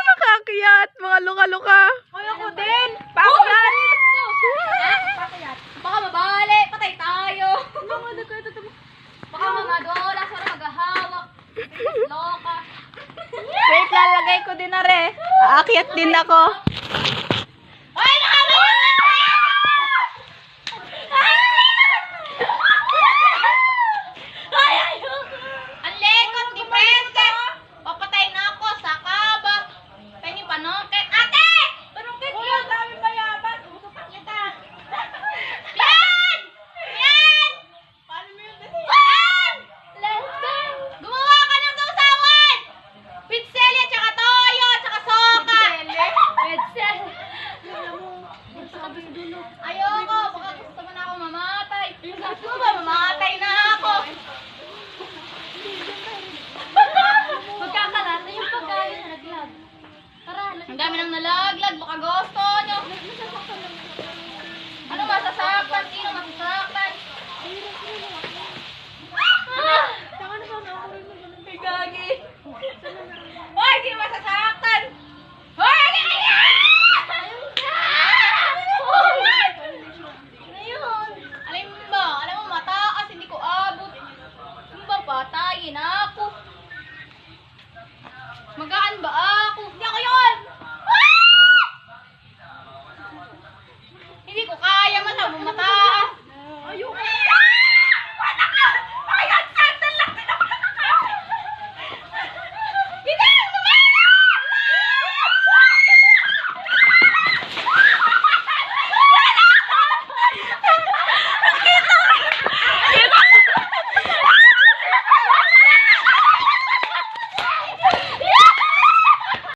Nakakiyat, mga luka-luka. Ay, ako din. Pakiyat. Pakiyat. Baka mabali, patay tayo. Baka mga dola, sana maghahawak. Loka. Wait, lalagay ko din na re. Aakyat din ako. Ay, nakakaya! Ang lekot ni Pente! Papatay na ako sa kaba. Pengi panongket. Ate! Panongket Uy, yun! ang dami mayaman. Umutupak kita. Yan! Yan! Paano mo yun? Yan! Let's go! Gumawa ka ng sausawan! Pinsel at saka toyo at saka soka! Pinsel! Ayoko! Baka gusto mo na ako mamatay. Gusto ba mamatay na ako? Magkakalata yung pagkain na naglag. Tara, ang dami nang nalaglag. Baka gusto nyo. Ano masasaktan? Sino masasaktan? May gagi. Hoy, sino masasaktan? Hoy, ayun! Alam mo ba? Alam mo, mataas. Hindi ko abot. Ano ba? Patayin ako. Magaan ba ako? Hindi ako yun! Hindi ko kaya. Mata mo mata.